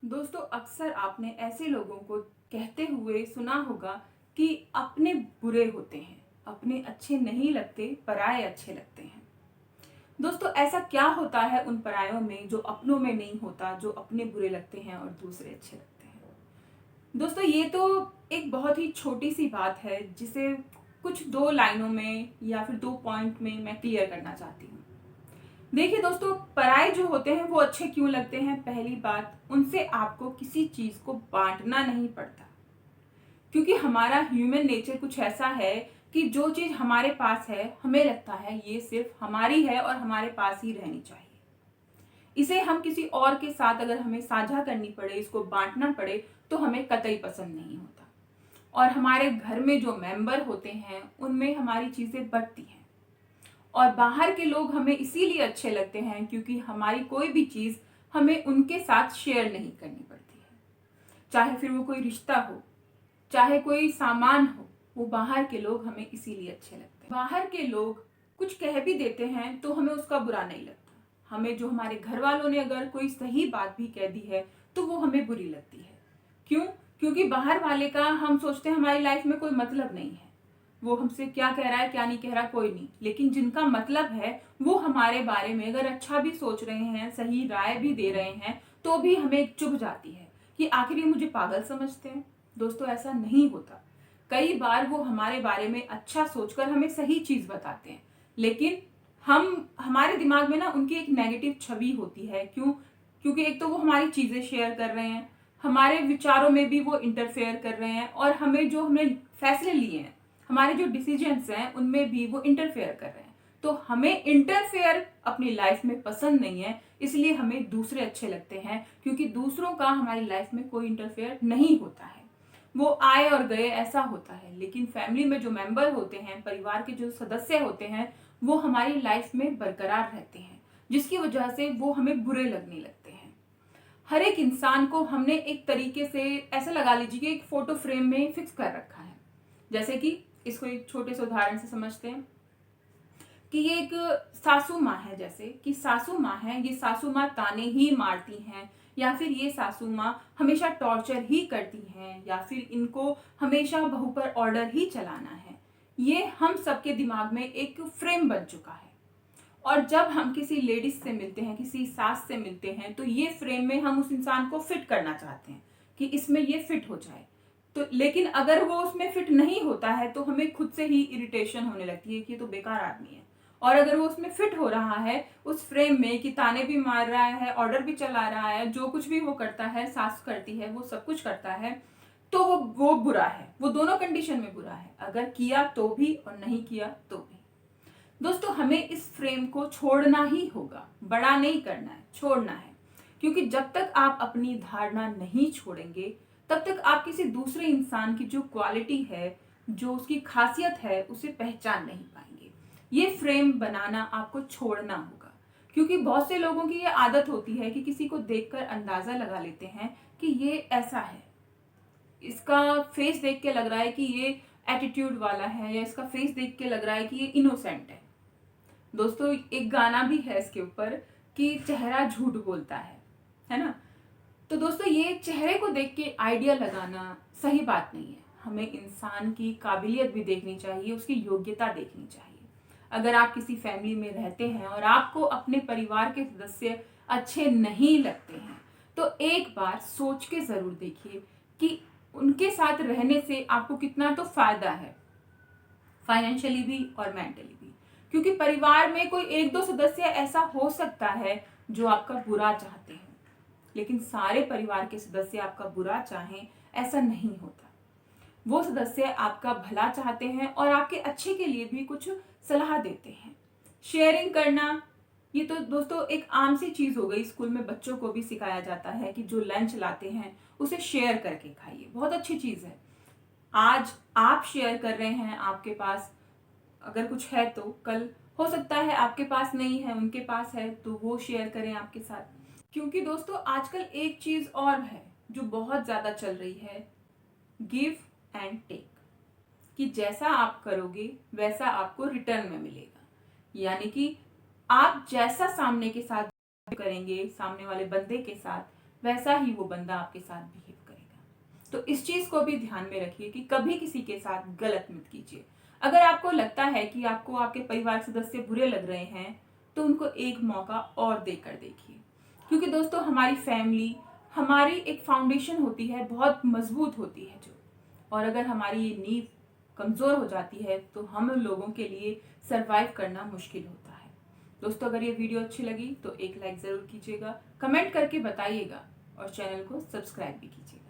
दोस्तों, अक्सर आपने ऐसे लोगों को कहते हुए सुना होगा कि अपने बुरे होते हैं, अपने अच्छे नहीं लगते, पराये अच्छे लगते हैं। दोस्तों, ऐसा क्या होता है उन परायों में जो अपनों में नहीं होता, जो अपने बुरे लगते हैं और दूसरे अच्छे लगते हैं। दोस्तों, ये तो एक बहुत ही छोटी सी बात है जिसे कुछ दो लाइनों में या फिर 2 पॉइंट में मैं क्लियर करना चाहती हूँ। देखिए दोस्तों, पराये जो होते हैं वो अच्छे क्यों लगते हैं? पहली बात, उनसे आपको किसी चीज को बांटना नहीं पड़ता, क्योंकि हमारा ह्यूमन नेचर कुछ ऐसा है कि जो चीज हमारे पास है हमें लगता है ये सिर्फ हमारी है और हमारे पास ही रहनी चाहिए। इसे हम किसी और के साथ अगर हमें साझा करनी पड़े, इसको बांटना पड़े, तो हमें कतई पसंद नहीं होता। और हमारे घर में जो मेंबर होते हैं उनमें हमारी चीजें बंटती हैं। और बाहर के लोग हमें इसीलिए अच्छे लगते हैं क्योंकि हमारी कोई भी चीज हमें उनके साथ शेयर नहीं करनी पड़ती है। चाहे फिर वो कोई रिश्ता हो, चाहे कोई सामान हो, वो बाहर के लोग हमें इसीलिए अच्छे लगते हैं। बाहर के लोग कुछ कह भी देते हैं तो हमें उसका बुरा नहीं लगता। हमें जो हमारे घर वालों ने अगर कोई सही बात भी कह दी है तो वो हमें बुरी लगती है। क्यों? क्योंकि बाहर वाले का हम सोचते हैं हमारी लाइफ में कोई मतलब नहीं है। वो हमसे क्या कह रहा है, क्या नहीं कह रहा, कोई नहीं। लेकिन जिनका मतलब है वो हमारे बारे में अगर अच्छा भी सोच रहे हैं, सही राय भी दे रहे हैं, तो भी हमें चुभ जाती है कि आखिर ये मुझे पागल समझते हैं। दोस्तों, ऐसा नहीं होता। कई बार वो हमारे बारे में अच्छा सोचकर हमें सही चीज बताते हैं, लेकिन हम हमारे दिमाग में ना उनकी एक नेगेटिव छवि होती है। क्यों? क्योंकि एक तो वो हमारी चीजें शेयर कर रहे हैं, हमारे विचारों में भी वो इंटरफेयर कर रहे हैं, और हमें जो हमने फैसले लिए हैं, हमारे जो डिसीजंस हैं, उनमें भी वो इंटरफेयर कर रहे हैं। तो हमें इंटरफेयर अपनी लाइफ में पसंद नहीं है, इसलिए हमें दूसरे अच्छे लगते हैं, क्योंकि दूसरों का हमारी लाइफ में कोई इंटरफेयर नहीं होता है। वो आए और गए ऐसा होता है। लेकिन फैमिली में जो मेंबर होते हैं, परिवार के जो सदस्य होते हैं, वो हमारी लाइफ में बरकरार रहते हैं, जिसकी वजह से वो हमें बुरे लगने लगते हैं। हर एक इंसान को हमने एक तरीके से ऐसा लगा लीजिए कि एक फोटो फ्रेम में फिक्स कर रखा है। जैसे कि इसको एक छोटे से उदाहरण से समझते हैं कि ये एक सासू माँ है। जैसे कि सासू माँ है, ये सासू माँ ताने ही मारती हैं, या फिर ये सासू माँ हमेशा टॉर्चर ही करती हैं, या फिर इनको हमेशा बहू पर ऑर्डर ही चलाना है। ये हम सबके दिमाग में एक फ्रेम बन चुका है। और जब हम किसी लेडीज से मिलते हैं, किसी सास से मिलते हैं, तो ये फ्रेम में हम उस इंसान को फिट करना चाहते हैं कि इसमें ये फिट हो जाए। तो लेकिन अगर वो उसमें फिट नहीं होता है तो हमें खुद से ही इरिटेशन होने लगती है कि ये तो बेकार आदमी है। और अगर वो उसमें फिट हो रहा है, उस फ्रेम में कि ताने भी मार रहा है, ऑर्डर भी चला रहा है, जो कुछ भी वो करता है, सास करती है, वो सब कुछ करता है, तो वो बुरा है। वो दोनों कंडीशन में बुरा है, अगर किया तो भी और नहीं किया तो भी। दोस्तों, हमें इस फ्रेम को छोड़ना ही होगा, बड़ा नहीं करना है, छोड़ना है। क्योंकि जब तक आप अपनी धारणा नहीं छोड़ेंगे, तब तक आप किसी दूसरे इंसान की जो क्वालिटी है, जो उसकी खासियत है, उसे पहचान नहीं पाएंगे। ये फ्रेम बनाना आपको छोड़ना होगा। क्योंकि बहुत से लोगों की ये आदत होती है कि किसी को देखकर अंदाजा लगा लेते हैं कि ये ऐसा है, इसका फेस देख के लग रहा है कि ये एटीट्यूड वाला है, या इसका फेस देख के लग रहा है कि ये इनोसेंट है। दोस्तों, एक गाना भी है इसके ऊपर कि चेहरा झूठ बोलता है ना? तो दोस्तों, ये चेहरे को देख के आइडिया लगाना सही बात नहीं है। हमें इंसान की काबिलियत भी देखनी चाहिए, उसकी योग्यता देखनी चाहिए। अगर आप किसी फैमिली में रहते हैं और आपको अपने परिवार के सदस्य अच्छे नहीं लगते हैं, तो एक बार सोच के जरूर देखिए कि उनके साथ रहने से आपको कितना तो फायदा है, फाइनेंशियली भी और मेंटली भी। क्योंकि परिवार में कोई एक दो सदस्य ऐसा हो सकता है जो आपका बुरा चाहते हैं, लेकिन सारे परिवार के सदस्य आपका बुरा चाहें ऐसा नहीं होता। वो सदस्य आपका भला चाहते हैं और आपके अच्छे के लिए भी कुछ सलाह देते हैं। शेयरिंग करना, ये तो दोस्तों एक आम सी चीज हो गई। स्कूल में बच्चों को भी सिखाया जाता है कि जो लंच लाते हैं उसे शेयर करके खाइए, बहुत अच्छी चीज है। आज आप शेयर कर रहे हैं, आपके पास अगर कुछ है तो कल हो सकता है आपके पास नहीं है, उनके पास है, तो वो शेयर करें आपके साथ। क्योंकि दोस्तों, आजकल एक चीज और है जो बहुत ज्यादा चल रही है, गिव एंड टेक। कि जैसा आप करोगे वैसा आपको रिटर्न में मिलेगा। यानी कि आप जैसा सामने के साथ करेंगे, सामने वाले बंदे के साथ, वैसा ही वो बंदा आपके साथ बिहेव करेगा। तो इस चीज को भी ध्यान में रखिए कि कभी किसी के साथ गलत मत कीजिए। अगर आपको लगता है कि आपको आपके परिवार सदस्य बुरे लग रहे हैं तो उनको एक मौका और देकर देखिए, क्योंकि दोस्तों हमारी फैमिली हमारी एक फाउंडेशन होती है, बहुत मजबूत होती है जो, और अगर हमारी ये नींव कमजोर हो जाती है तो हम लोगों के लिए सरवाइव करना मुश्किल होता है। दोस्तों अगर ये वीडियो अच्छी लगी तो एक लाइक जरूर कीजिएगा, कमेंट करके बताइएगा और चैनल को सब्सक्राइब भी कीजिएगा।